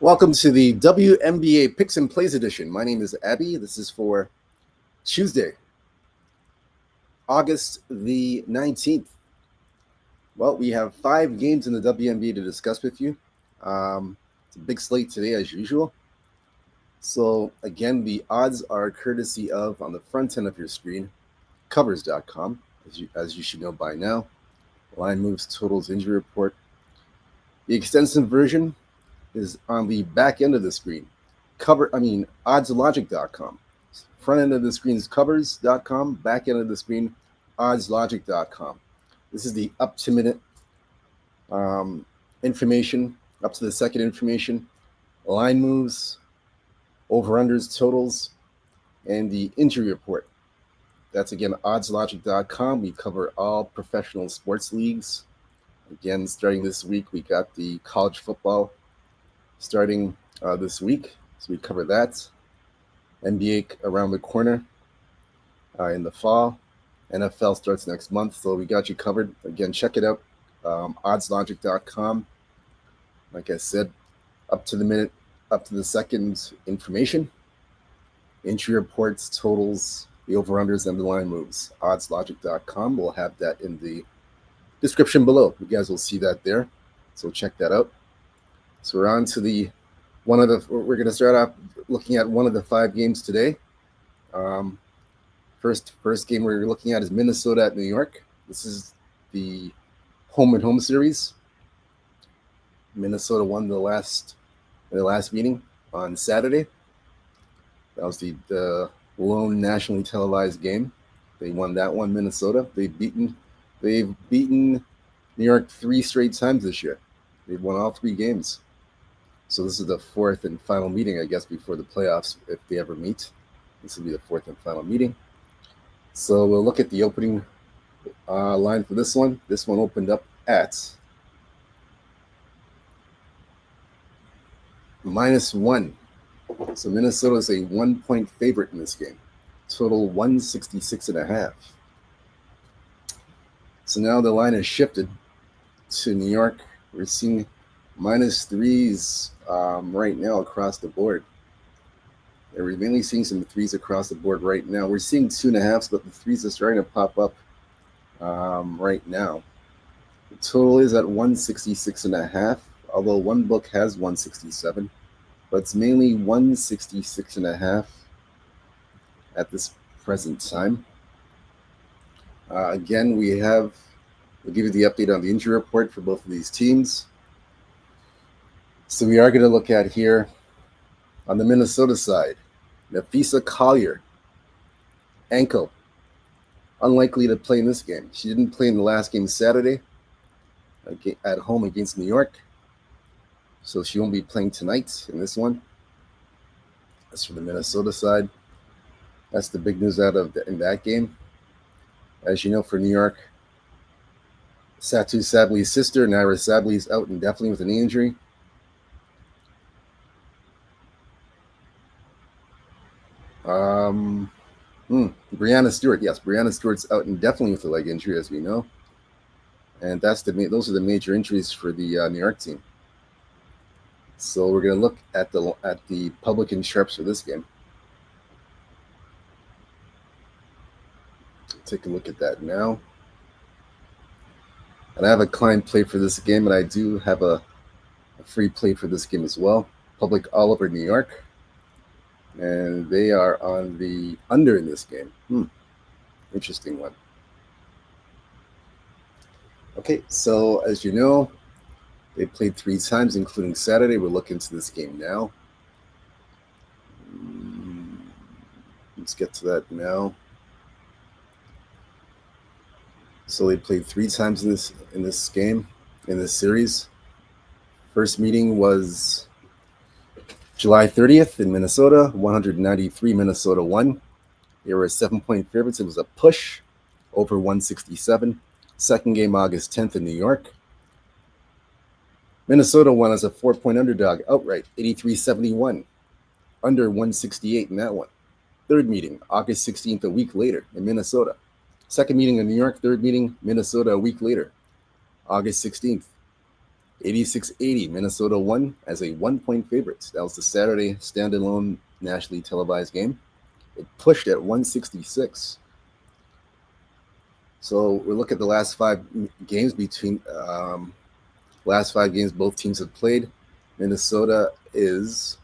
Welcome to the WNBA Picks and Plays edition. My name is Abby. This is for Tuesday, August the 19th. Well, we have 5 games in the WNBA to discuss with you. It's a big slate today, as usual. So, again, the odds are courtesy of, on the front end of your screen, covers.com, as you should know by now. Line moves, totals, injury report. The extensive version is on the back end of the screen. Oddslogic.com. Front end of the screen is covers.com. Back end of the screen, oddslogic.com. This is the up to minute information, up to the second information, line moves, over-unders, totals, and the injury report. That's, again, oddslogic.com. We cover all professional sports leagues. Again, starting this week, we got the college football starting this week, so we cover that. NBA around the corner in the fall. NFL starts next month, so we got you covered. Again, check it out, oddslogic.com. Like I said, up to the minute, up to the second information, injury reports, totals, the over-unders, and the line moves. Oddslogic.com. We'll have that in the description below. You guys will see that there, so check that out. So we're on to we're going to start off looking at one of the 5 games today. First game we're looking at is Minnesota at New York. This is the home-and-home series. Minnesota won the last meeting on Saturday. That was the lone nationally televised game. They won that one, Minnesota. They've beaten New York 3 straight times this year. They've won all 3 games. So this is the 4th and final meeting, I guess, before the playoffs, if they ever meet. This will be the 4th and final meeting. So we'll look at the opening line for this one. This one opened up at -1. So Minnesota is a 1-point favorite in this game. Total 166.5. So now the line has shifted to New York. We're seeing -3s right now across the board. We're mainly seeing some 3s across the board right now. We're seeing 2.5s, but the 3s are starting to pop up right now. The total is at 166.5, although one book has 167, but it's mainly 166.5 at this present time. Again, we'll give you the update on the injury report for both of these teams. So we are going to look at here on the Minnesota side, Nafisa Collier, ankle, unlikely to play in this game. She didn't play in the last game Saturday at home against New York, so she won't be playing tonight in this one. That's for the Minnesota side. That's the big news in that game. As you know, for New York, Satu Sabli's sister, Naira Sabli, is out indefinitely with a knee injury. Brianna Stewart. Yes, Brianna Stewart's out indefinitely with a leg injury, as we know. And those are the major injuries for the New York team. So we're going to look at the public and sharps for this game. Take a look at that now. And I have a client play for this game, and I do have a free play for this game as well. Public all over New York. And they are on the under in this game. Interesting one. Okay, so as you know, they played 3 times, including Saturday. We'll look into this game now. Let's get to that now. So they played 3 times in this game, in this series. First meeting was July 30th in Minnesota, 193 Minnesota won. They were 7-point favorites. It was a push over 167. Second game, August 10th in New York. Minnesota won as a 4-point underdog outright, 83-71. Under 168 in that one. Third meeting, August 16th, a week later in Minnesota. Second meeting in New York, third meeting, Minnesota a week later, August 16th. 86-80, Minnesota won as a 1-point favorite. That was the Saturday standalone nationally televised game. It pushed at 166. So we look at the last 5 games last 5 games both teams have played. Minnesota is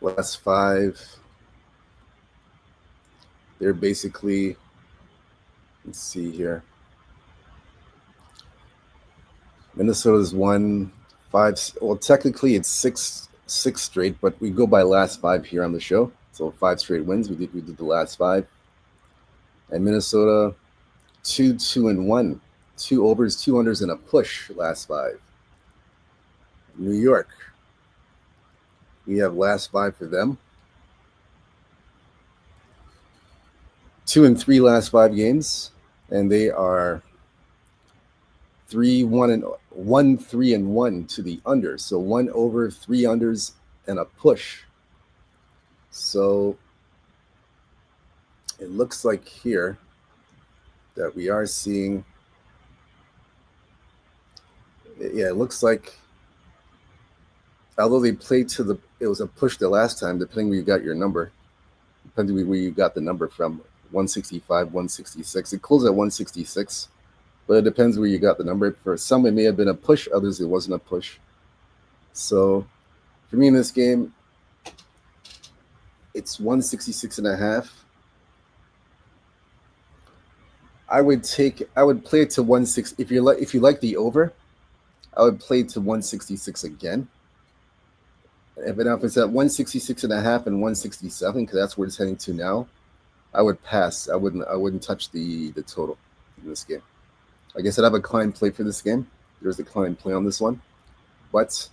last 5. They're basically, let's see here. Minnesota's won 5. Well, technically it's six straight, but we go by last 5 here on the show. So 5 straight wins. We did the last 5. And Minnesota 2-2-1, 2 overs, 2 unders, and a push last 5. New York, we have last 5 for them. 2-3 last 5 games, and they are 1-3-1 to the under. So 1 over, 3 unders, and a push. So it looks like here that we are seeing, it looks like, although they played it was a push the last time, depending where you got your number, depending where you got the number from, 165, 166. It closed at 166, but it depends where you got the number. For some, it may have been a push. Others, it wasn't a push. So for me in this game, it's 166.5. I would play it to 160. If you like the over, I would play it to 166 again. If it's at 166.5 and 167, because that's where it's heading to now, I would pass. I wouldn't touch the total in this game. Like I said, I have a client play for this game. There's a client play on this one, but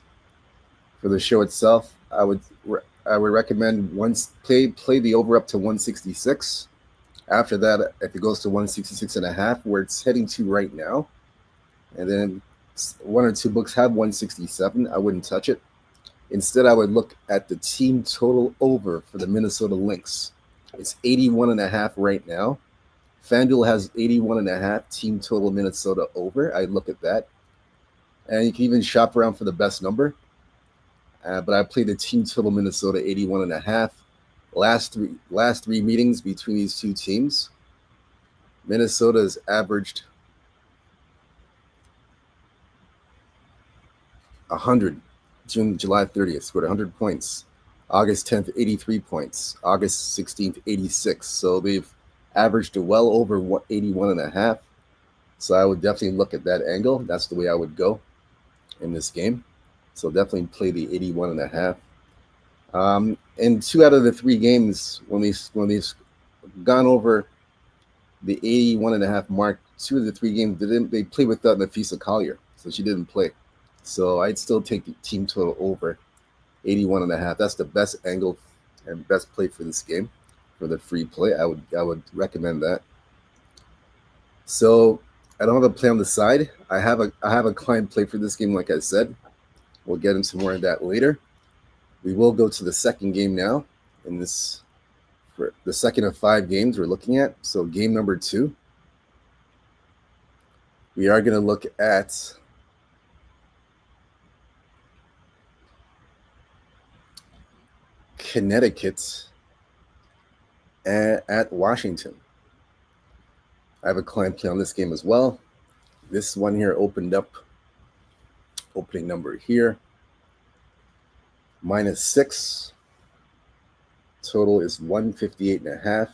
for the show itself, I would recommend play the over up to 166. After that, if it goes to 166.5, where it's heading to right now, and then 1 or 2 books have 167, I wouldn't touch it. Instead, I would look at the team total over for the Minnesota Lynx. It's 81.5 right now. FanDuel has 81.5 team total Minnesota over. I'd look at that. And you can even shop around for the best number. But I played the team total Minnesota 81.5. Last three meetings between these two teams, Minnesota has averaged 100. July 30th, scored 100 points. August 10th, 83 points. August 16th, 86. So they've averaged well over 81.5. So I would definitely look at that angle. That's the way I would go in this game. So definitely play the 81.5. In 2 out of the 3 games, when they've gone over the 81.5 mark, 2 of the 3 games they played without Nafisa Collier, so she didn't play. So I'd still take the team total over 81.5. That's the best angle and best play for this game for the free play. I would recommend that. So I don't have a play on the side. I have a client play for this game, like I said. We'll get into more of that later. We will go to the second game now. In this, for the second of 5 games we're looking at. So game number 2. We are going to look at Connecticut at Washington. I have a client play on this game as well. This one here opened up, opening number here, -6. Total is 158.5.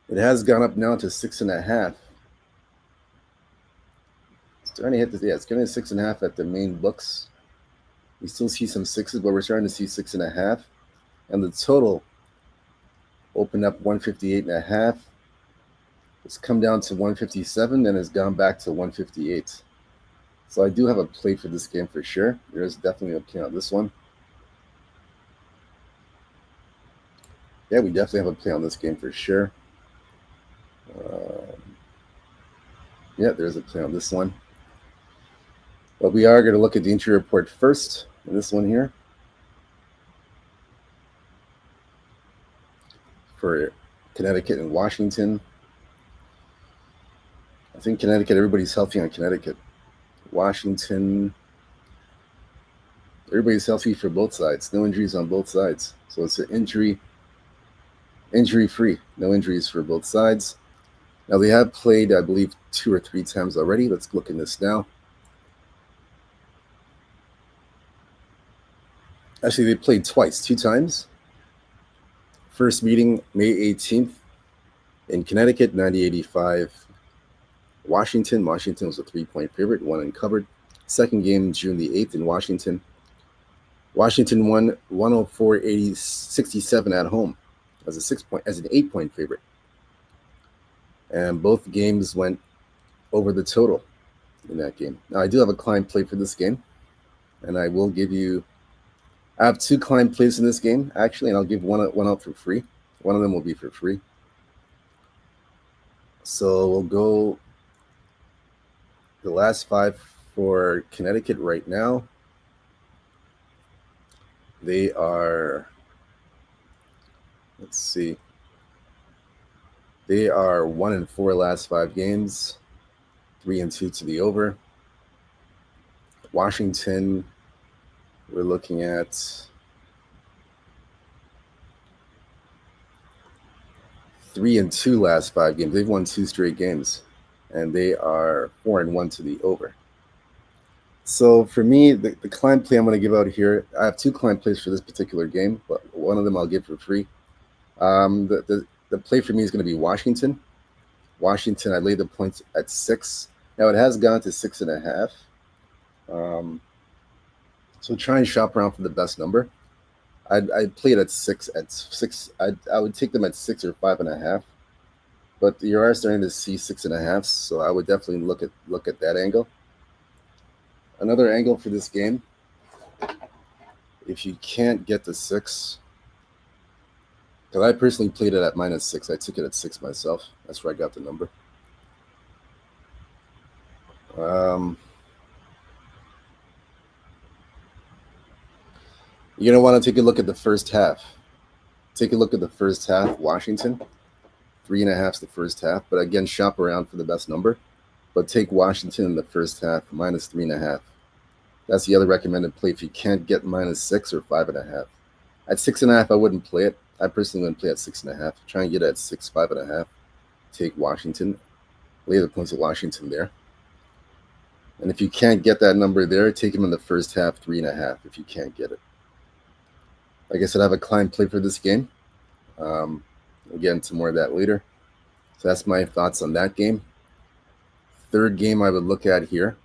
It has gone up now to 6.5. Starting to hit it's getting to 6.5 at the main books. We still see some 6s, but we're starting to see 6.5. And the total opened up 158.5. It's come down to 157 and has gone back to 158. So I do have a play for this game for sure. There is definitely a play on this one. Yeah, we definitely have a play on this game for sure. Yeah, there's a play on this one. But we are going to look at the injury report first in this one here for Connecticut and Washington. I think Connecticut, everybody's healthy on Connecticut. Washington, everybody's healthy for both sides. No injuries on both sides. So it's an injury free. No injuries for both sides. Now they have played, I believe, 2 or 3 times already. Let's look in this now. Actually, they played twice, 2 times. First meeting, May 18th in Connecticut, 90-85. Washington was a 3-point favorite, won and covered. Second game, June the 8th in Washington. Washington won 104-67 at home as an 8-point favorite. And both games went over the total in that game. Now I do have a client play for this game, and I will give you. I have 2 client plays in this game actually, and I'll give one out for free. One of them will be for free. So we'll go the last 5 for Connecticut right now. They are, let's see, they are 1-4 last 5 games, 3-2 to the over. Washington, we're looking at 3-2 last 5 games. They've won 2 straight games, and they are 4-1 to the over. So for me, the client play I'm going to give out here, I have 2 client plays for this particular game, but one of them I'll give for free. The play for me is going to be Washington. Washington, I laid the points at 6. Now it has gone to 6.5. So try and shop around for the best number. I'd play it at 6. I would take them at 6 or 5.5. But you are starting to see 6.5, so I would definitely look at that angle. Another angle for this game, if you can't get the 6, because I personally played it at -6. I took it at 6 myself. That's where I got the number. You're going to want to take a look at the first half. Take a look at the first half, Washington. 3.5 is the first half. But again, shop around for the best number. But take Washington in the first half, -3.5. That's the other recommended play if you can't get -6 or 5.5. At 6.5, I wouldn't play it. I personally wouldn't play at 6.5. Try and get it at 6, 5.5. Take Washington. Lay the points at Washington there. And if you can't get that number there, take him in the first half, 3.5 if you can't get it. Like I said, I have a client play for this game. We'll get into more of that later. So that's my thoughts on that game. Third game I would look at here.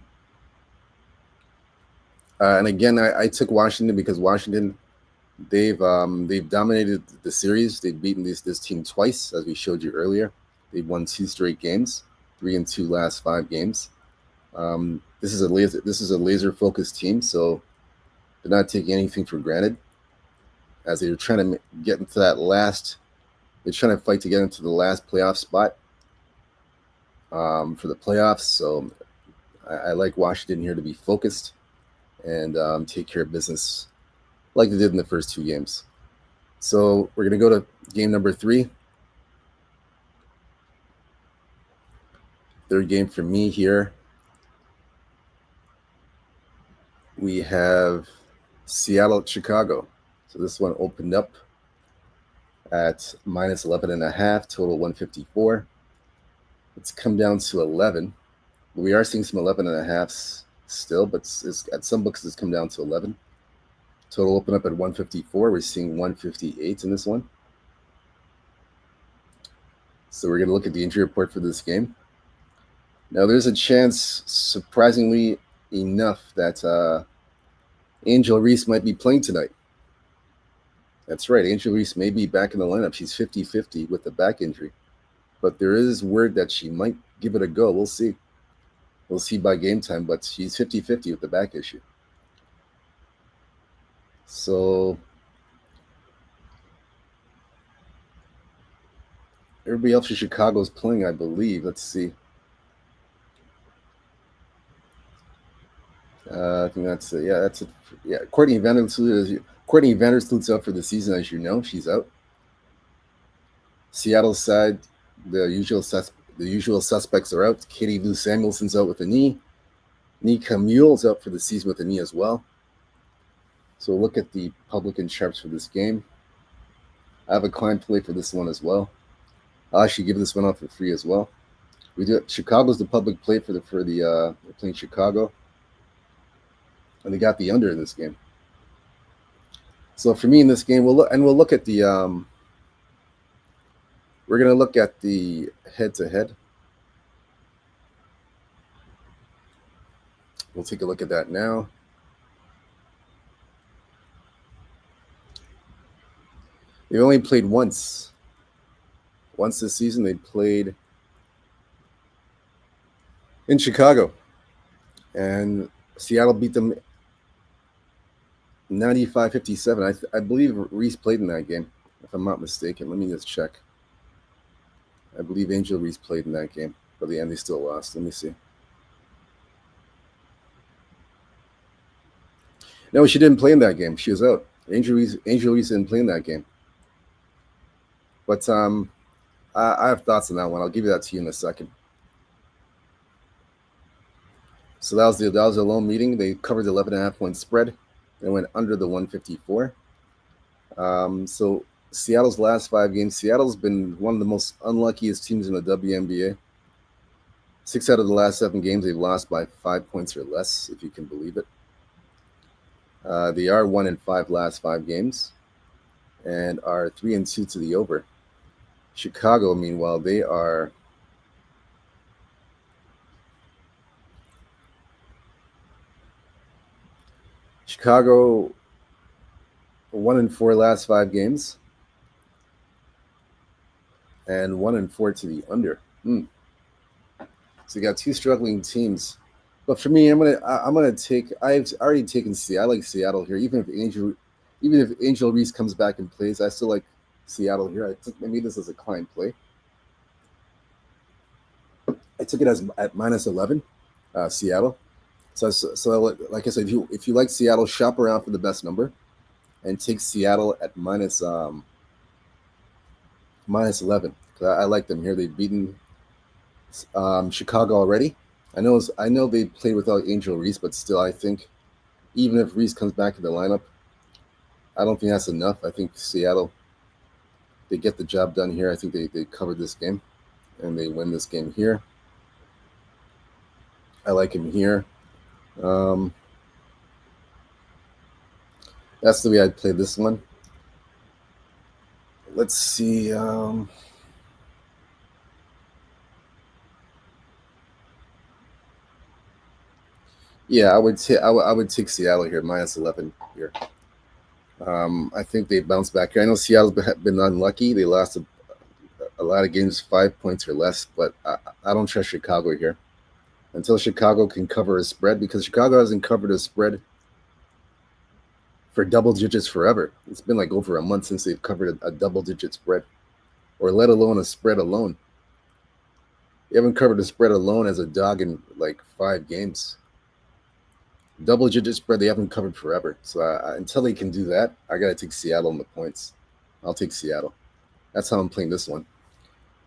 And again, I took Washington because Washington, they've dominated the series. They've beaten this team twice, as we showed you earlier. They've won 2 straight games, 3-2 last 5 games. This is a laser focused team, so they're not taking anything for granted. As they're trying to get into that last, they're trying to fight to get into the last playoff spot for the playoffs. So I like Washington here to be focused and take care of business like they did in the first 2 games. So we're going to go to game number 3. Third game for me here. We have Seattle at Chicago. So this one opened up at -11.5, total 154. It's come down to 11. We are seeing some 11.5s still, but at some books it's come down to 11. Total open up at 154. We're seeing 158 in this one. So we're going to look at the injury report for this game. Now there's a chance, surprisingly enough, that Angel Reese might be playing tonight. That's right. Angel Reese may be back in the lineup. She's 50-50 with the back injury. But there is word that she might give it a go. We'll see. We'll see by game time, but she's 50-50 with the back issue. So everybody else in Chicago is playing, I believe. Let's see. I think that's it. Yeah, that's it. Yeah, Courtney Vandersloot's out for the season, as you know. She's out. Seattle side, the the usual suspects are out. Katie Lou Samuelson's out with a knee. Nika Mule's out for the season with a knee as well. So we'll look at the public and sharps for this game. I have a client play for this one as well. I'll actually give this one out for free as well. We do Chicago's the public play for they're playing Chicago, and they got the under in this game. So for me in this game, we'll look at the we're gonna look at the head-to-head. We'll take a look at that now. They've only played once. Once this season, they played in Chicago, and Seattle beat them 95-57. I believe Reese played in that game, if I'm not mistaken. Let me just check. I believe Angel Reese played in that game, but the end they still lost. Let me see. No, she didn't play in that game. She was out. Angel Reese didn't play in that game. But I have thoughts on that one. I'll give you that to you in a second. So that was a lone meeting. They covered the 11.5 point spread and went under the 154. So Seattle's last 5 games, Seattle's been one of the most unluckiest teams in the WNBA. 6 out of the last 7 games, they've lost by 5 points or less, if you can believe it. They are 1-5 last 5 games and are 3-2 to the over. Chicago, meanwhile, they are Chicago 1-4 last 5 games and 1-4 to the under. So you got 2 struggling teams. But for me, I'm gonna take. I've already taken Seattle. I like Seattle here. Even if Angel Reese comes back and plays, I still like Seattle here. I made this as a client play. I took it as at -11, Seattle. So like I said, if you like Seattle, shop around for the best number, and take Seattle at -11. I like them here. They've beaten Chicago already. I know they played without Angel Reese, but still, I think even if Reese comes back in the lineup, I don't think that's enough. I think Seattle, they get the job done here. I think they covered this game, and they win this game here. I like him here. That's the way I'd play this one. Let's see. Yeah, I would take Seattle here, -11 here. I think they bounce back here. I know Seattle's been unlucky. They lost a lot of games 5 points or less, but I don't trust Chicago here until Chicago can cover a spread, because Chicago hasn't covered a spread for double digits forever. It's been like over a month since they've covered a double-digit spread, or let alone a spread alone. They haven't covered a spread alone as a dog in like 5 games. Double-digit spread they haven't covered forever. So until they can do that, I got to take Seattle in the points. I'll take Seattle. That's how I'm playing this one.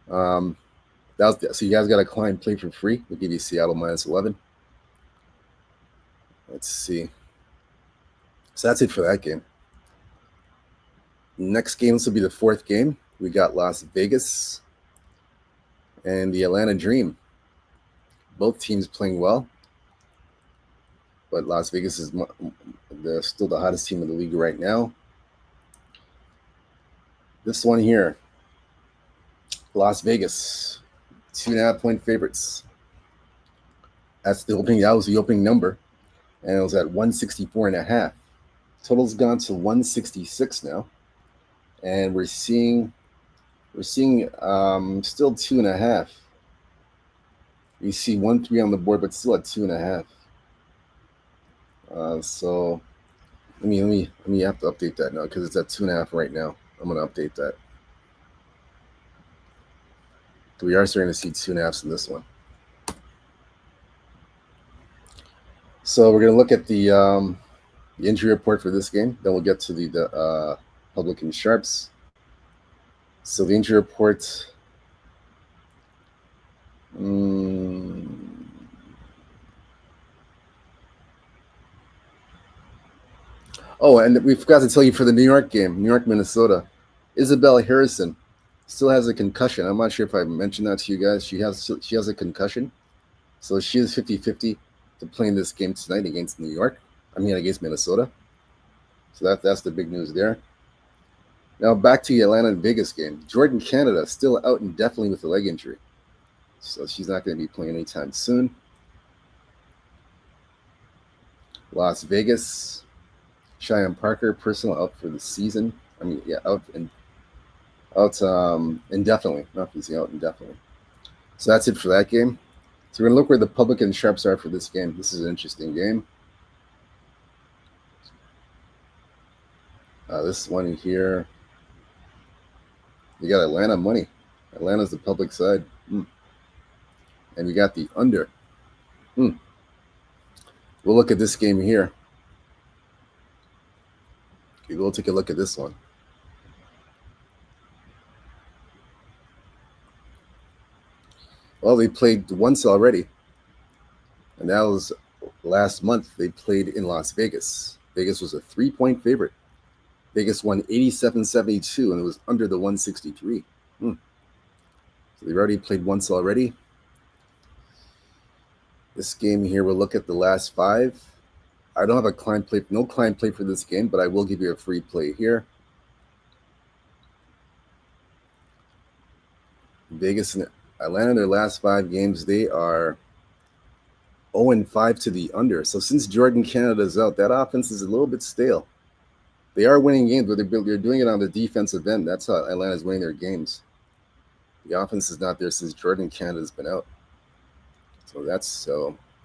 So you guys got a client play for free. We'll give you Seattle -11. Let's see. So that's it for that game. Next game, this will be the 4th game. We got Las Vegas and the Atlanta Dream. Both teams playing well, but Las Vegas is still the hottest team in the league right now. This one here, Las Vegas, 2.5 point favorites. That was the opening number, and it was at 164.5. Total's gone to 166 now, and we're seeing still 2.5. You see 1-3 on the board, but still at 2.5. So let me have to update that now, because it's at 2.5 right now. I'm gonna update that. We are starting to see 2.5s in this one. So we're gonna look at the injury report for this game. Then we'll get to the public and sharps. So the injury report Mm. Oh, and we forgot to tell you for the New York game, New York, Minnesota. Isabel Harrison still has a concussion. I'm not sure if I mentioned that to you guys. She has a concussion. So she is 50-50 to play in this game tonight against New York. I mean, against Minnesota. So that's the big news there. Now back to the Atlanta and Vegas game. Jordan Canada still out indefinitely with a leg injury. So she's not going to be playing anytime soon. Las Vegas. Cheyenne Parker, personal out for the season. I mean, yeah, out indefinitely. Not easy, out indefinitely. So that's it for that game. So we're going to look where the public and sharps are for this game. This is an interesting game. This one here, you got Atlanta money. Atlanta's the public side. And we got the under. We'll look at this game here. Okay, we'll take a look at this one. Well, they played once already. And that was last month. They played in Las Vegas. Vegas was a 3-point favorite. Vegas won 87-72, and it was under the 163. So they've already played once already. This game here, we'll look at the last 5. I don't have a client play, no client play for this game, but I will give you a free play here. Vegas and Atlanta, their last 5 games, they are 0-5 to the under. So since Jordan Canada's out, that offense is a little bit stale. They are winning games, but they're doing it on the defensive end. That's how Atlanta's winning their games. The offense is not there since Jordan Canada's been out. So that's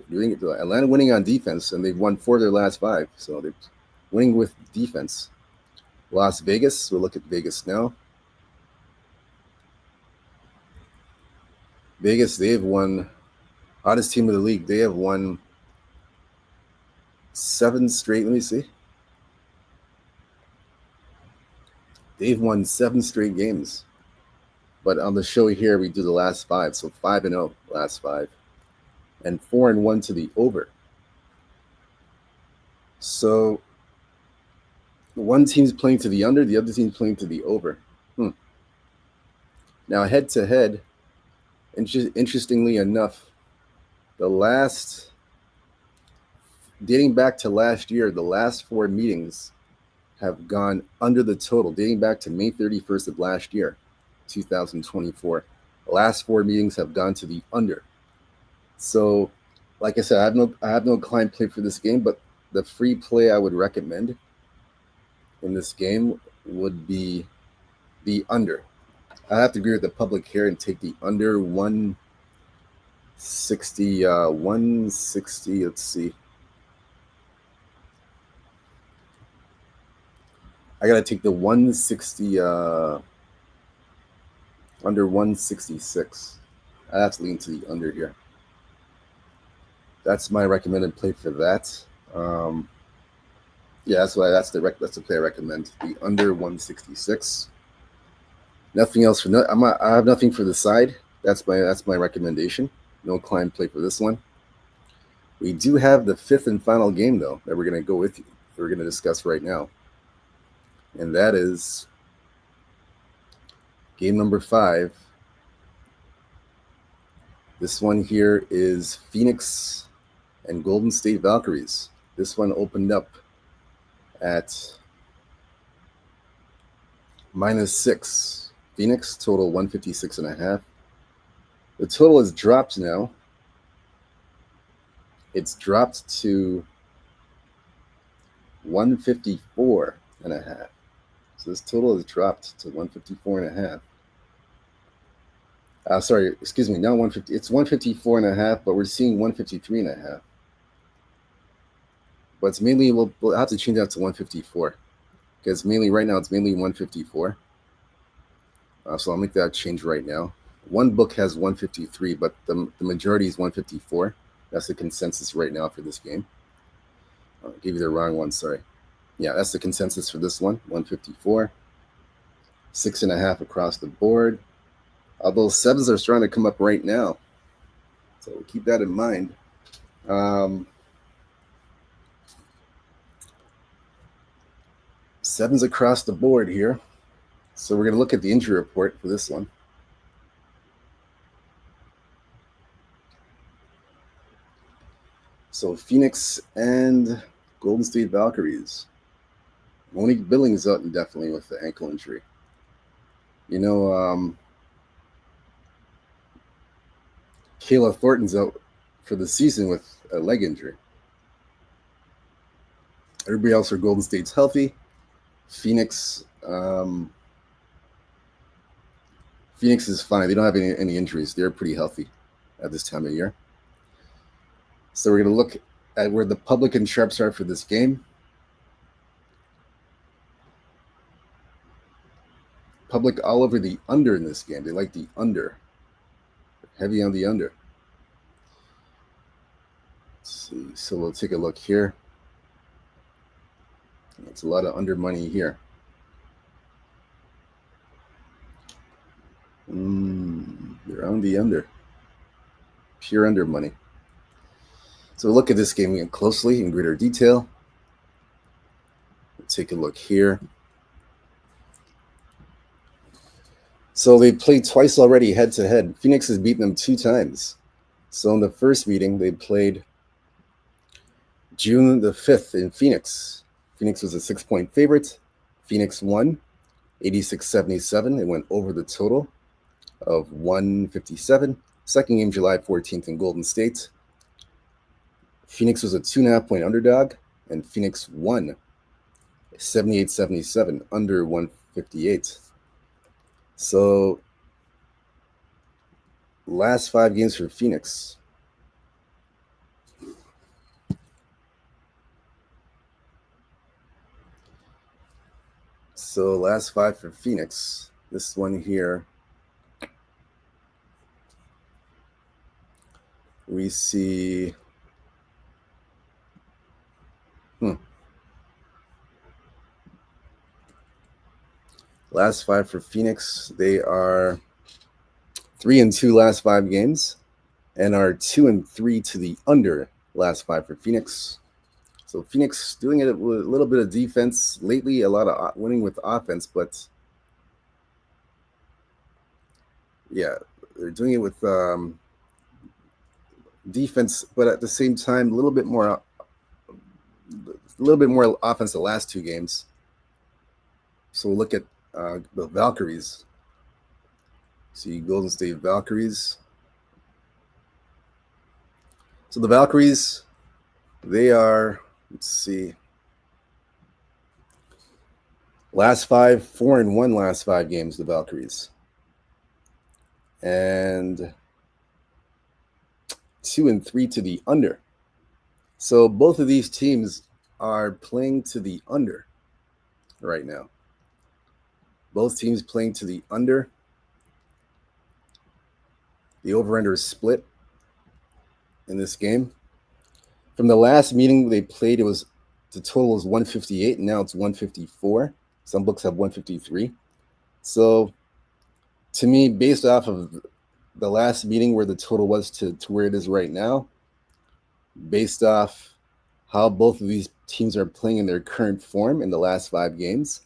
doing it. Atlanta winning on defense, and they've won 4 of their last 5. So they're winning with defense. Las Vegas, we'll look at Vegas now. Vegas, they've won, hottest team of the league. They have won 7 straight. Let me see. They've won 7 straight games. But on the show here, we do the last 5. So 5-0 last 5. And 4-1 to the over. So one team's playing to the under, the other team's playing to the over. Now head to head, interestingly enough, dating back to last year, the last 4 meetings have gone under the total, dating back to May 31st of last year, 2024. The last 4 meetings have gone to the under. So, like I said, I have no client play for this game, but the free play I would recommend in this game would be the under. I have to agree with the public here and take the under 160. 160. Let's see. I gotta take the 160 under 166. I have to lean to the under here. That's my recommended play for that. Yeah, that's the play I recommend. The under 166. Nothing else for I have nothing for the side. That's my recommendation. No client play for this one. We do have the 5th and final game though that we're gonna go with you. That we're gonna discuss right now. And that is game number 5. This one here is Phoenix and Golden State Valkyries. This one opened up at -6. Phoenix total 156.5. The total has dropped now. It's dropped to 154.5. So this total has dropped to 154.5. Sorry, excuse me, not 150. It's 154.5, but we're seeing 153.5. But it's mainly, we'll have to change that to 154. Because mainly right now it's mainly 154. So I'll make that change right now. One book has 153, but the majority is 154. That's the consensus right now for this game. I gave you the wrong one, sorry. Yeah, that's the consensus for this one, 154. 6.5 across the board. Although 7s are starting to come up right now. So we'll keep that in mind. Sevens across the board here. So we're going to look at the injury report for this one. So Phoenix and Golden State Valkyries. Monique Billings out indefinitely with the ankle injury. Kayla Thornton's out for the season with a leg injury. Everybody else for Golden State's healthy. Phoenix is fine. They don't have any injuries. They're pretty healthy at this time of year. So we're going to look at where the public and sharps are for this game. Public all over the under in this game. They like the under. Heavy on the under. Let's see. So we'll take a look here. It's a lot of under money here. They're on the under. Pure under money. So we'll look at this game again closely in greater detail. We'll take a look here. So they played twice already head-to-head. Phoenix has beaten them 2 times. So in the first meeting, they played June the 5th in Phoenix. Phoenix was a 6-point favorite. Phoenix won 86-77. It went over the total of 157. Second game, July 14th in Golden State. Phoenix was a 2.5-point underdog, and Phoenix won 78-77, under 158. So, last 5 games for Phoenix. So, last 5 for Phoenix. This one here, we see... Last 5 for Phoenix, they are 3-2 last 5 games, and are 2-3 to the under last 5 for Phoenix. So Phoenix doing it with a little bit of defense lately, a lot of winning with offense, but yeah, they're doing it with defense, but at the same time, a little bit more offense the last 2 games. So we'll look at the Valkyries. See Golden State Valkyries. So the Valkyries, they are, let's see, last 5, 4-1 last 5 games, the Valkyries. And 2-3 to the under. So both of these teams are playing to the under right now. Both teams playing to the under. The over-under is split in this game. From the last meeting they played, the total was 158, and now it's 154. Some books have 153. So, to me, based off of the last meeting where the total was to where it is right now, based off how both of these teams are playing in their current form in the last 5 games,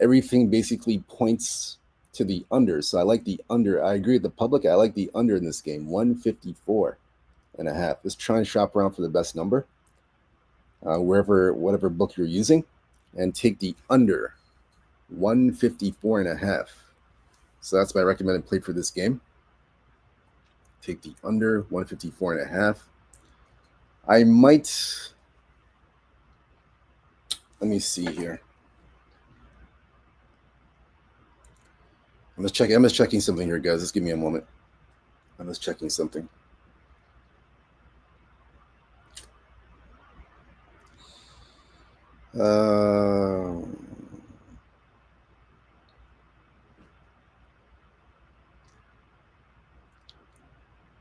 everything basically points to the under. So I like the under. I agree with the public. I like the under in this game, 154.5. Just try and shop around for the best number, whatever book you're using, and take the under, 154.5. So that's my recommended play for this game. Take the under, 154.5. I might, let me see here. I'm just checking something here, guys. Just give me a moment. I'm just checking something.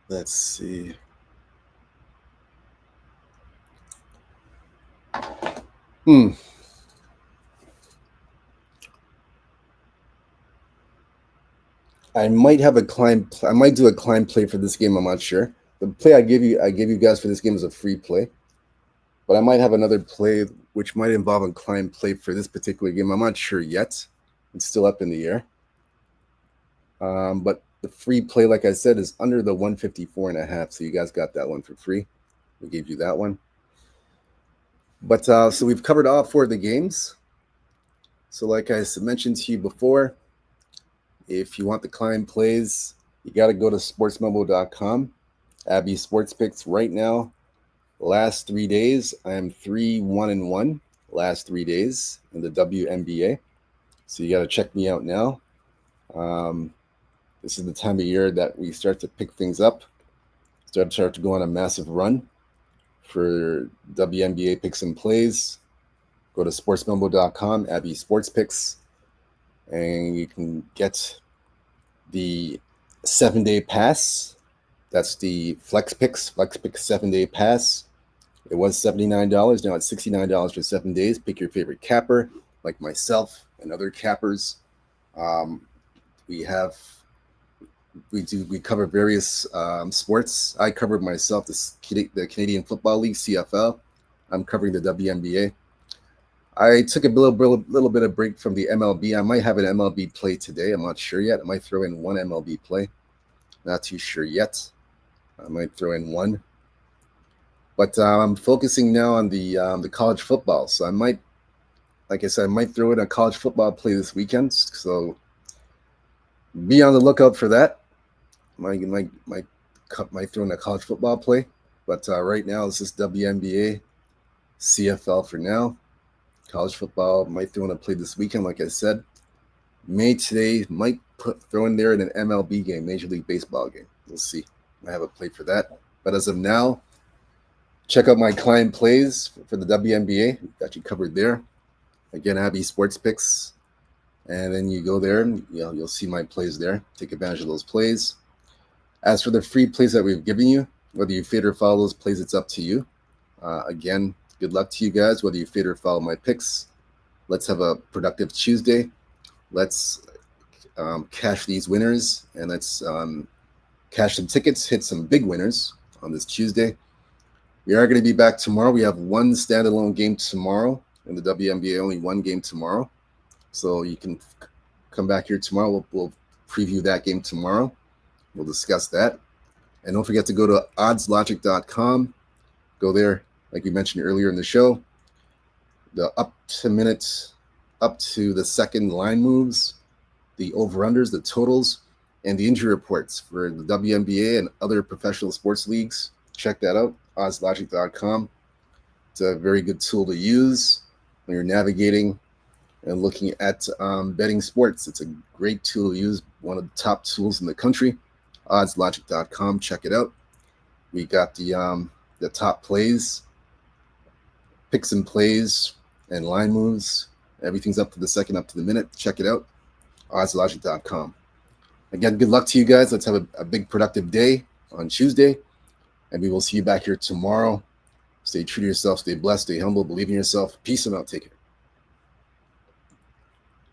Let's see. I might do a climb play for this game. I'm not sure. the play I gave you guys for this game is a free play, but I might have another play which might involve a client play for this particular game. I'm not sure yet. It's still up in the air. But the free play, like I said, is under the 154.5. So you guys got that one for free. We gave you that one. But so we've covered all 4 of the games. So like I mentioned to you before, if you want the client plays, you got to go to sportsmemo.com. Abby Sports Picks right now. Last 3 days, I am 3-1-1. Last 3 days in the WNBA. So you got to check me out now. This is the time of year that we start to pick things up. Start to go on a massive run for WNBA picks and plays. Go to sportsmemo.com, Abby Sports Picks, and you can get the 7-day pass. That's the Flex Picks 7-day pass. It was $79. Now it's $69 for 7 days. Pick your favorite capper, like myself and other cappers. We cover various sports. I covered myself the Canadian Football League, CFL. I'm covering the WNBA. I took a little bit of break from the MLB. I might have an MLB play today. I'm not sure yet. I might throw in one MLB play. Not too sure yet. I might throw in one. But I'm focusing now on the college football. So I might, like I said, I might throw in a college football play this weekend. So be on the lookout for that. Might throw in a college football play. But right now, it's just WNBA, CFL for now. College football might throw in a play this weekend, like I said. Today might throw in there in an MLB game, Major League Baseball game. We'll see. I have a play for that. But as of now, check out my client plays for the WNBA. Got you covered there. Again, Abby Sports Picks. And then you go there and you'll see my plays there. Take advantage of those plays. As for the free plays that we've given you, whether you fade or follow those plays, it's up to you. Again, good luck to you guys, whether you fade or follow my picks. Let's have a productive Tuesday. Let's cash these winners, and let's cash some tickets, hit some big winners on this Tuesday. We are going to be back tomorrow. We have one standalone game tomorrow in the WNBA, only one game tomorrow. So you can come back here tomorrow. We'll preview that game tomorrow. We'll discuss that. And don't forget to go to oddslogic.com. Go there, like we mentioned earlier in the show. The up to the second line moves, the over-unders, the totals, and the injury reports for the WNBA and other professional sports leagues. Check that out, oddslogic.com. It's a very good tool to use when you're navigating and looking at betting sports. It's a great tool to use, one of the top tools in the country. Oddslogic.com. Check it out. We got the top plays, picks and plays, and line moves. Everything's up to the second, up to the minute. Check it out. Oddslogic.com. Again, good luck to you guys. Let's have a big productive day on Tuesday, and we will see you back here tomorrow. Stay true to yourself. Stay blessed. Stay humble. Believe in yourself. Peace and out. Take care.